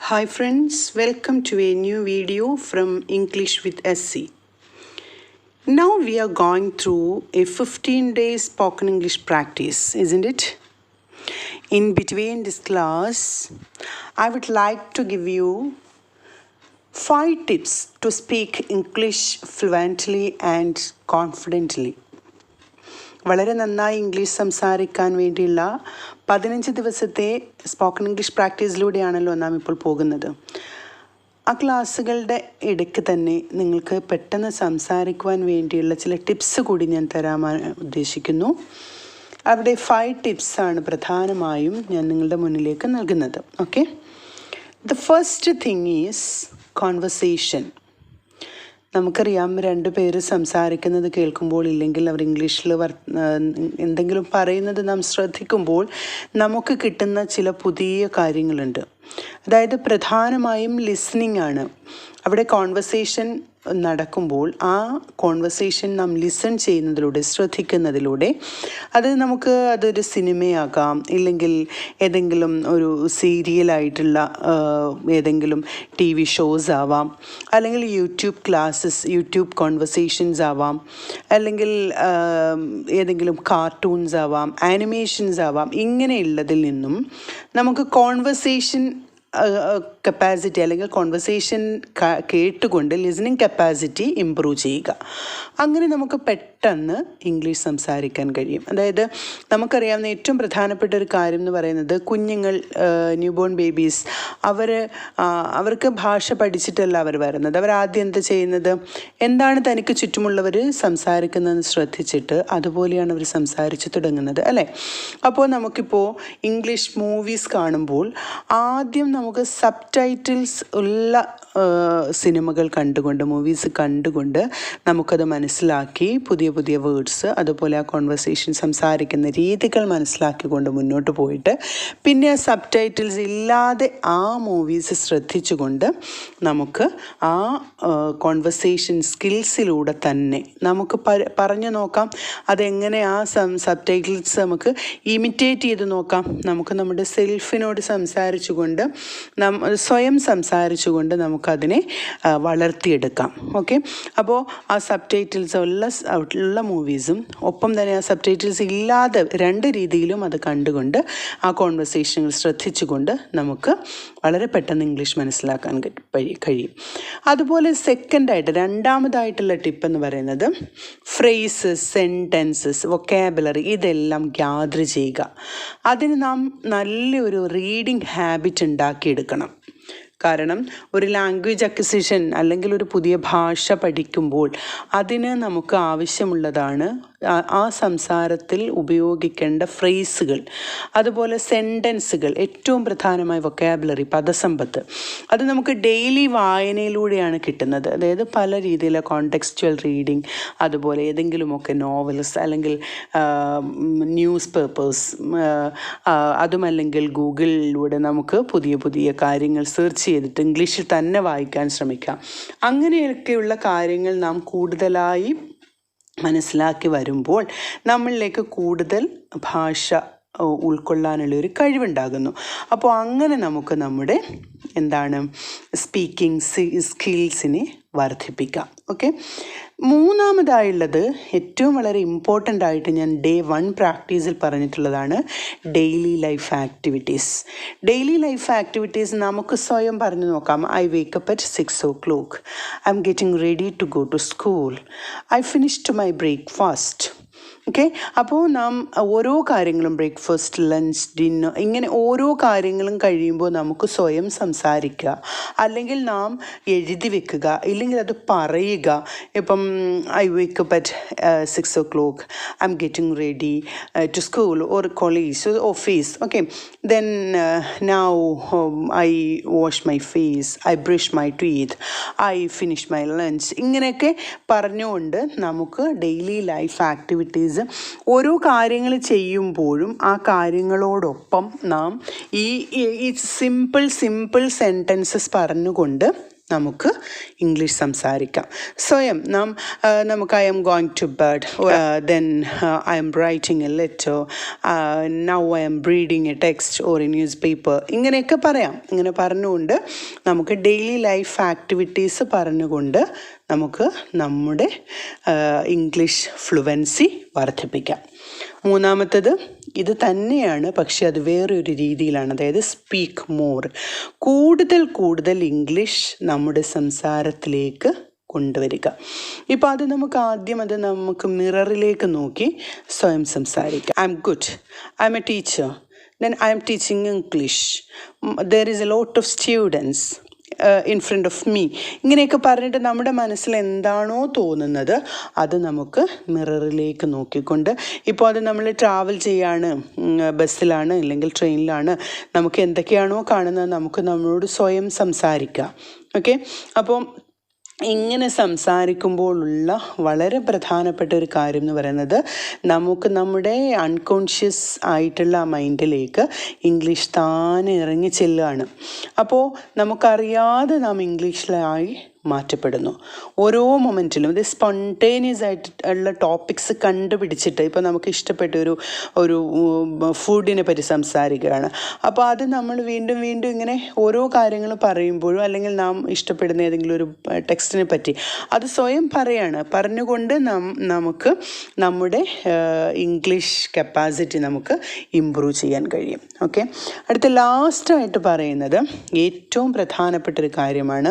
Hi friends, welcome to a new video from English with Asee. Now we are going through a 15-day spoken English practice, isn't it? In between this class, I would like to give you 5 tips to speak English fluently and confidently. വളരെ നന്നായി English സംസാരിക്കാൻ വേണ്ടിയുള്ള 15 ദിവസത്തെ spoken English പ്രാക്ടീസിലൂടെയാണല്ലോ നാം ഇപ്പോൾ പോകുന്നത്. ആ ക്ലാസ്സുകളുടെ ഇടയ്ക്ക് തന്നെ നിങ്ങൾക്ക് പെട്ടെന്ന് സംസാരിക്കുവാൻ വേണ്ടിയുള്ള ചില ടിപ്സ് കൂടി ഞാൻ തരാൻ ഉദ്ദേശിക്കുന്നു. അവിടെ 5 ടിപ്സാണ് പ്രധാനമായും ഞാൻ നിങ്ങളുടെ മുന്നിലേക്ക് നൽകുന്നത്. Okay, the first thing is conversation. നമുക്കറിയാം, 2 പേര് സംസാരിക്കുന്നത് കേൾക്കുമ്പോൾ, ഇല്ലെങ്കിൽ അവർ ഇംഗ്ലീഷിൽ എന്തെങ്കിലും പറയുന്നത് നാം ശ്രദ്ധിക്കുമ്പോൾ നമുക്ക് കിട്ടുന്ന ചില പുതിയ കാര്യങ്ങളുണ്ട്. അതായത് പ്രധാനമായും ലിസണിങ് ആണ്. അവിടെ കോൺവെർസേഷൻ നടക്കുമ്പോൾ ആ കോൺവെർസേഷൻ നാം ലിസൺ ചെയ്യുന്നതിലൂടെ, ശ്രദ്ധിക്കുന്നതിലൂടെ, അതൊരു സിനിമയാകാം, ഇല്ലെങ്കിൽ ഏതെങ്കിലും ഒരു സീരിയലായിട്ടുള്ള ഏതെങ്കിലും TV ഷോസ് ആവാം, അല്ലെങ്കിൽ യൂട്യൂബ് കോൺവെർസേഷൻസ് ആവാം, അല്ലെങ്കിൽ ഏതെങ്കിലും കാർട്ടൂൺസ് ആവാം, ആനിമേഷൻസ് ആവാം. ഇങ്ങനെയുള്ളതിൽ നിന്നും നമുക്ക് കോൺവെർസേഷൻ കപ്പാസിറ്റി അല്ലെങ്കിൽ കോൺവെർസേഷൻ കേട്ടുകൊണ്ട് ലിസണിങ് കപ്പാസിറ്റി ഇമ്പ്രൂവ് ചെയ്യുക. അങ്ങനെ നമുക്ക് പെട്ടെന്ന് ഇംഗ്ലീഷ് സംസാരിക്കാൻ കഴിയും. അതായത് നമുക്കറിയാവുന്ന ഏറ്റവും പ്രധാനപ്പെട്ട ഒരു കാര്യം എന്ന് പറയുന്നത്, കുഞ്ഞുങ്ങൾ, ന്യൂബോൺ ബേബീസ്, അവർക്ക് ഭാഷ പഠിച്ചിട്ടല്ല അവർ വരുന്നത്. അവരാദ്യം എന്താ ചെയ്യുന്നത്, എന്താണ് തനിക്ക് ചുറ്റുമുള്ളവർ സംസാരിക്കുന്നതെന്ന് ശ്രദ്ധിച്ചിട്ട് അതുപോലെയാണ് അവർ സംസാരിച്ച് തുടങ്ങുന്നത്, അല്ലേ? അപ്പോൾ നമുക്കിപ്പോൾ ഇംഗ്ലീഷ് മൂവീസ് കാണുമ്പോൾ ആദ്യം നമുക്ക് സബ് ടൈറ്റിൽസ് ഉള്ള സിനിമകൾ കണ്ടുകൊണ്ട്, മൂവീസ് കണ്ടുകൊണ്ട് നമുക്കത് മനസ്സിലാക്കി പുതിയ പുതിയ വേർഡ്സ്, അതുപോലെ ആ കോൺവെർസേഷൻ സംസാരിക്കുന്ന രീതികൾ മനസ്സിലാക്കിക്കൊണ്ട് മുന്നോട്ട് പോയിട്ട്, പിന്നെ ആ സബ് ടൈറ്റിൽസ് ഇല്ലാതെ ആ മൂവീസ് ശ്രദ്ധിച്ചുകൊണ്ട് നമുക്ക് ആ കോൺവെർസേഷൻ സ്കിൽസിലൂടെ തന്നെ നമുക്ക് പറഞ്ഞു നോക്കാം. അതെങ്ങനെ ആ സബ് ടൈറ്റിൽസ് നമുക്ക് ഇമിറ്റേറ്റ് ചെയ്ത് നോക്കാം. നമുക്ക് നമ്മുടെ സെൽഫിനോട് സംസാരിച്ചുകൊണ്ട്, സ്വയം സംസാരിച്ചുകൊണ്ട് നമുക്കതിനെ വളർത്തിയെടുക്കാം. ഓക്കെ, അപ്പോൾ ആ സബ് ടൈറ്റിൽസ് ഉള്ള മൂവീസും ഒപ്പം തന്നെ ആ സബ് ടൈറ്റിൽസ് ഇല്ലാതെ 2 രീതിയിലും അത് കണ്ടുകൊണ്ട് ആ കോൺവെർസേഷനുകൾ ശ്രദ്ധിച്ചുകൊണ്ട് നമുക്ക് വളരെ പെട്ടെന്ന് ഇംഗ്ലീഷ് മനസ്സിലാക്കാൻ കഴിയും. അതുപോലെ രണ്ടാമതായിട്ടുള്ള ടിപ്പ് എന്ന് പറയുന്നത്, ഫ്രേസസ്, സെൻറ്റൻസസ്, വൊക്കാബുലറി ഇതെല്ലാം ഗ്യാദർ ചെയ്യുക. അതിന് നാം നല്ലൊരു റീഡിങ് ഹാബിറ്റ് ഉണ്ടാക്കിയെടുക്കണം. കാരണം ഒരു ലാംഗ്വേജ് അക്വിസിഷൻ അല്ലെങ്കിൽ ഒരു പുതിയ ഭാഷ പഠിക്കുമ്പോൾ അതിന് നമുക്ക് ആവശ്യമുള്ളതാണ് ആ സംസാരത്തിൽ ഉപയോഗിക്കേണ്ട ഫ്രേസുകൾ, അതുപോലെ സെൻറ്റൻസുകൾ, ഏറ്റവും പ്രധാനമായ വൊക്കാബുലറി, പദസമ്പത്ത്. അത് നമുക്ക് ഡെയിലി വായനയിലൂടെയാണ് കിട്ടുന്നത്. അതായത് പല രീതിയിലുള്ള കോണ്ടെക്സ്ച്വൽ റീഡിങ്, അതുപോലെ ഏതെങ്കിലുമൊക്കെ നോവൽസ്, അല്ലെങ്കിൽ ന്യൂസ് പേപ്പേഴ്സ്, അതുമല്ലെങ്കിൽ ഗൂഗിളിലൂടെ നമുക്ക് പുതിയ പുതിയ കാര്യങ്ങൾ സെർച്ച് ചെയ്തിട്ട് ഇംഗ്ലീഷിൽ തന്നെ വായിക്കാൻ ശ്രമിക്കാം. അങ്ങനെയൊക്കെയുള്ള കാര്യങ്ങൾ നാം കൂടുതലായി മനസ്സിലാക്കി വരുമ്പോൾ നമ്മളിലേക്ക് കൂടുതൽ ഭാഷ ഉൾക്കൊള്ളാനുള്ളൊരു കഴിവുണ്ടാകുന്നു. അപ്പോൾ അങ്ങനെ നമുക്ക് നമ്മുടെ സ്പീക്കിംഗ് സ്കിൽസിനെ വർദ്ധിപ്പിക്കാം. ഓക്കെ, മൂന്നാമതായുള്ളത്, ഏറ്റവും വളരെ ഇമ്പോർട്ടൻ്റ് ആയിട്ട് ഞാൻ Day 1 പ്രാക്ടീസിൽ പറഞ്ഞിട്ടുള്ളതാണ് daily life activities. Daily life activities നമുക്ക് സ്വയം പറഞ്ഞു നോക്കാം. I wake up at 6 o'clock. I'm getting ready to go to school. I finished my breakfast. Okay, അപ്പോൾ നാം ഓരോ കാര്യങ്ങളും, ബ്രേക്ക്ഫാസ്റ്റ്, ലഞ്ച്, ഡിന്നർ, ഇങ്ങനെ ഓരോ കാര്യങ്ങളും കഴിയുമ്പോൾ നമുക്ക് സ്വയം സംസാരിക്കുക, അല്ലെങ്കിൽ നാം എഴുതി വെക്കുക, ഇല്ലെങ്കിൽ അത് പറയുക. ഇപ്പം I wake up at 6 o'clock. I'm getting ready to school or college or office. Okay, then now I wash my face. I brush my teeth. I finish my lunch. ഇങ്ങനെയൊക്കെ പറഞ്ഞുകൊണ്ട് നമുക്ക് ഡെയിലി ലൈഫ് ആക്ടിവിറ്റീസ്, ഓരോ കാര്യങ്ങൾ ചെയ്യുമ്പോഴും ആ കാര്യങ്ങളോടൊപ്പം നാം ഈ simple sentences പറഞ്ഞുകൊണ്ട് നമുക്ക് ഇംഗ്ലീഷ് സംസാരിക്കാം. സ്വയം നമുക്ക് I'm going to bed, then I'm writing a letter, now I'm reading a text or a newspaper, ഇങ്ങനെയൊക്കെ പറയാം. ഇങ്ങനെ പറഞ്ഞുകൊണ്ട് നമുക്ക് ഡെയിലി ലൈഫ് ആക്ടിവിറ്റീസ് പറഞ്ഞുകൊണ്ട് നമുക്ക് നമ്മുടെ ഇംഗ്ലീഷ് ഫ്ലുവൻസി വർദ്ധിപ്പിക്കാം. മൂന്നാമത്തത് ഇത് തന്നെയാണ്, പക്ഷെ അത് വേറൊരു രീതിയിലാണ്. അതായത് സ്പീക്ക് മോർ, കൂടുതൽ ഇംഗ്ലീഷ് നമ്മുടെ സംസാരത്തിലേക്ക് കൊണ്ടുവരിക. ഇപ്പോൾ അത് നമുക്ക് മിററിലേക്ക് നോക്കി സ്വയം സംസാരിക്കാം. I M good, I M A teacher, then I am teaching English, there is a lot of students in front of me. ഇങ്ങനെയൊക്കെ പറഞ്ഞിട്ട് നമ്മുടെ മനസ്സിൽ എന്താണോ തോന്നുന്നത് അത് നമുക്ക് മിററിലേക്ക് നോക്കിക്കൊണ്ട്, ഇപ്പോൾ അത് നമ്മൾ ട്രാവൽ ചെയ്യാണ്, ബസ്സിലാണ് അല്ലെങ്കിൽ ട്രെയിനിലാണ്, നമുക്ക് എന്തൊക്കെയാണോ കാണുന്നത് നമുക്ക് നമ്മളോട് സ്വയം സംസാരിക്കാം. ഓക്കെ, അപ്പോൾ ഇങ്ങനെ സംസാരിക്കുമ്പോഴുള്ള വളരെ പ്രധാനപ്പെട്ട ഒരു കാര്യം എന്ന് പറയുന്നത് നമുക്ക് നമ്മുടെ അൺകോൺഷ്യസ് ആയിട്ടുള്ള മൈൻഡിലേക്ക് ഇംഗ്ലീഷ് താനെ ഇറങ്ങി ചെല്ലുകയാണ്. അപ്പോൾ നമുക്കറിയാതെ നാം ഇംഗ്ലീഷിലായി മാറ്റപ്പെടുന്നു. ഓരോ മൊമെൻറ്റിലും ഇത് സ്പോണ്ടേനിയസ് ആയിട്ടുള്ള ടോപ്പിക്സ് കണ്ടുപിടിച്ചിട്ട്, ഇപ്പോൾ നമുക്ക് ഇഷ്ടപ്പെട്ട ഒരു ഫുഡിനെ പറ്റി സംസാരിക്കുകയാണ്. അപ്പോൾ അത് നമ്മൾ വീണ്ടും ഇങ്ങനെ ഓരോ കാര്യങ്ങൾ പറയുമ്പോഴും, അല്ലെങ്കിൽ നാം ഇഷ്ടപ്പെടുന്ന ഏതെങ്കിലും ഒരു ടെക്സ്റ്റിനെ പറ്റി അത് സ്വയം പറഞ്ഞുകൊണ്ട് നമുക്ക് നമ്മുടെ ഇംഗ്ലീഷ് കപ്പാസിറ്റി നമുക്ക് ഇമ്പ്രൂവ് ചെയ്യാൻ കഴിയും. ഓക്കെ, അടുത്ത ലാസ്റ്റായിട്ട് പറയുന്നത് ഏറ്റവും പ്രധാനപ്പെട്ടൊരു കാര്യമാണ്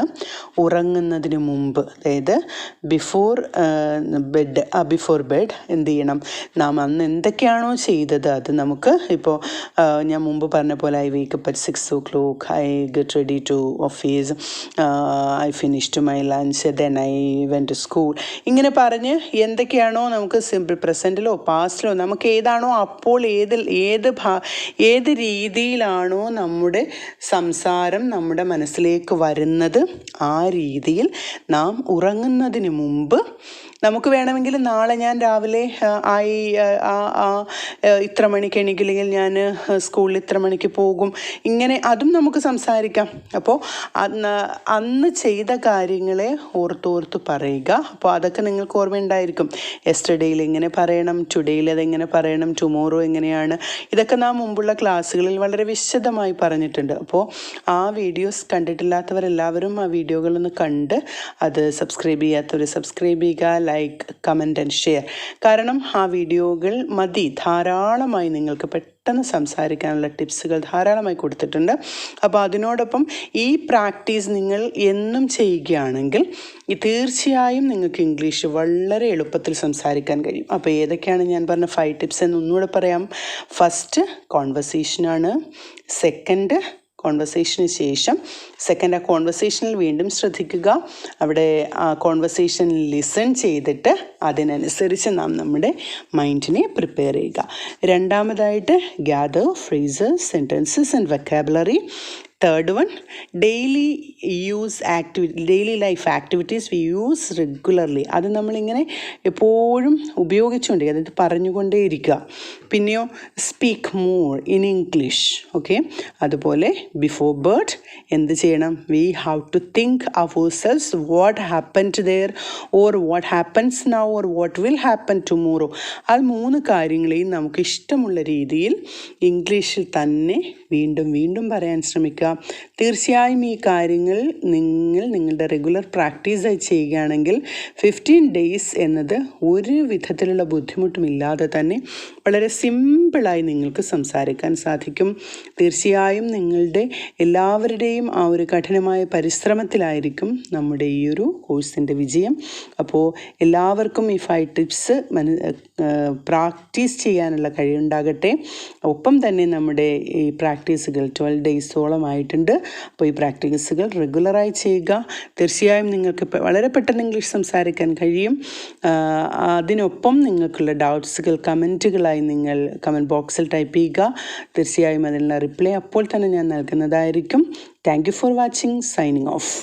ഉറങ്ങുന്നതിന് മുമ്പ്. അതായത് ബിഫോർ ബെഡ് എന്ത് ചെയ്യണം, നാം അന്ന് എന്തൊക്കെയാണോ ചെയ്തത് അത് നമുക്ക്, ഇപ്പോൾ ഞാൻ മുമ്പ് പറഞ്ഞ പോലെ I wake up at 6 o'clock, I get ready to office, I finished my lunch, then I went to school, ഇങ്ങനെ പറഞ്ഞ് എന്തൊക്കെയാണോ നമുക്ക് സിമ്പിൾ പ്രസൻറ്റിലോ പാസ്റ്റിലോ നമുക്ക് ഏതാണോ അപ്പോൾ ഏത് രീതിയിലാണോ നമ്മുടെ സംസാരം നമ്മുടെ മനസ്സിലേക്ക് വരുന്നത് ആ രീതിയിൽ നാം ഉറങ്ങുന്നതിന് മുമ്പ് നമുക്ക് വേണമെങ്കിൽ നാളെ ഞാൻ രാവിലെ ഇത്ര മണിക്ക് എണീക്കില്ലെങ്കിൽ ഞാൻ സ്കൂളിൽ ഇത്ര മണിക്ക് പോകും, ഇങ്ങനെ അതും നമുക്ക് സംസാരിക്കാം. അപ്പോൾ അന്ന് ചെയ്ത കാര്യങ്ങളെ ഓർത്തോർത്ത് പറയുക. അപ്പോൾ അതൊക്കെ നിങ്ങൾക്ക് ഓർമ്മയുണ്ടായിരിക്കും. യെസ്റ്റർഡേയിൽ എങ്ങനെ പറയണം, ടുഡേയിൽ അതെങ്ങനെ പറയണം, ടുമോറോ എങ്ങനെയാണ്, ഇതൊക്കെ നാം മുമ്പുള്ള ക്ലാസ്സുകളിൽ വളരെ വിശദമായി പറഞ്ഞിട്ടുണ്ട്. അപ്പോൾ ആ വീഡിയോസ് കണ്ടിട്ടില്ലാത്തവരെല്ലാവരും ആ വീഡിയോകളൊന്ന് കണ്ട് അത് സബ്സ്ക്രൈബ് ചെയ്യാത്തവർ സബ്സ്ക്രൈബ് ചെയ്യുക, ലൈക്ക്, കമൻറ്റ് ആൻഡ് ഷെയർ. കാരണം ആ വീഡിയോകൾ മതി, ധാരാളമായി നിങ്ങൾക്ക് പെട്ടെന്ന് സംസാരിക്കാനുള്ള ടിപ്സുകൾ ധാരാളമായി കൊടുത്തിട്ടുണ്ട്. അപ്പോൾ അതിനോടൊപ്പം ഈ പ്രാക്ടീസ് നിങ്ങൾ എന്നും ചെയ്യുകയാണെങ്കിൽ തീർച്ചയായും നിങ്ങൾക്ക് ഇംഗ്ലീഷ് വളരെ എളുപ്പത്തിൽ സംസാരിക്കാൻ കഴിയും. അപ്പോൾ ഏതൊക്കെയാണ് ഞാൻ പറഞ്ഞ 5 ടിപ്സ് എന്ന് ഒന്നുകൂടെ പറയാം. ഫസ്റ്റ് കോൺവെർസേഷനാണ്. സെക്കൻഡ് കോൺവെർസേഷന് ശേഷം ആ കോൺവെർസേഷനിൽ വീണ്ടും ശ്രദ്ധിക്കുക, അവിടെ ആ കോൺവെർസേഷൻ ലിസൺ ചെയ്തിട്ട് അതിനനുസരിച്ച് നാം നമ്മുടെ മൈൻഡിനെ പ്രിപ്പയർ ചെയ്യുക. രണ്ടാമതായിട്ട് gather phrases, sentences and vocabulary. Third one, daily life activities we use regularly. അത് നമ്മളിങ്ങനെ എപ്പോഴും ഉപയോഗിച്ചുകൊണ്ടിരിക്കുക, അതായത് പറഞ്ഞുകൊണ്ടേയിരിക്കുക. പിന്നെയോ speak more in English. Okay, അതുപോലെ ബിഫോർ ബെഡ് എന്ത് ചെയ്യണം, we have to think ourselves what happened there or what happens now or what will happen tomorrow. അത് 3 കാര്യങ്ങളെയും നമുക്ക് ഇഷ്ടമുള്ള രീതിയിൽ ഇംഗ്ലീഷിൽ തന്നെ വീണ്ടും പറയാൻ ശ്രമിക്കുക. തീർച്ചയായും ഈ കാര്യങ്ങൾ നിങ്ങളുടെ റെഗുലർ പ്രാക്ടീസായി ചെയ്യുകയാണെങ്കിൽ 15 days എന്നത് ഒരു വിധത്തിലുള്ള ബുദ്ധിമുട്ടുമില്ലാതെ തന്നെ വളരെ സിമ്പിളായി നിങ്ങൾക്ക് സംസാരിക്കാൻ സാധിക്കും. തീർച്ചയായും നിങ്ങളുടെ എല്ലാവരുടെയും ആ ഒരു കഠിനമായ പരിശ്രമത്തിലായിരിക്കും നമ്മുടെ ഈ ഒരു കോഴ്സിൻ്റെ വിജയം. അപ്പോൾ എല്ലാവർക്കും ഈ 5 ടിപ്സ് പ്രാക്ടീസ് ചെയ്യാനുള്ള കഴിവുണ്ടാകട്ടെ. ഒപ്പം തന്നെ നമ്മുടെ ഈ പ്രാക്ടീസുകൾ 12 days-ഓളമായിട്ടുണ്ട്. അപ്പോൾ ഈ പ്രാക്ടീസുകൾ റെഗുലറായി ചെയ്യുക. തീർച്ചയായും നിങ്ങൾക്ക് വളരെ പെട്ടെന്ന് ഇംഗ്ലീഷ് സംസാരിക്കാൻ കഴിയും. അതിനൊപ്പം നിങ്ങൾക്കുള്ള ഡൗട്ട്സുകൾ കമൻറ്റുകളായി നിങ്ങൾ കമൻറ്റ് ബോക്സിൽ ടൈപ്പ് ചെയ്യുക. തീർച്ചയായും അതിനുള്ള റിപ്ലൈ അപ്പോൾ തന്നെ ഞാൻ നൽകുന്നതായിരിക്കും. Thank you for watching. Signing of.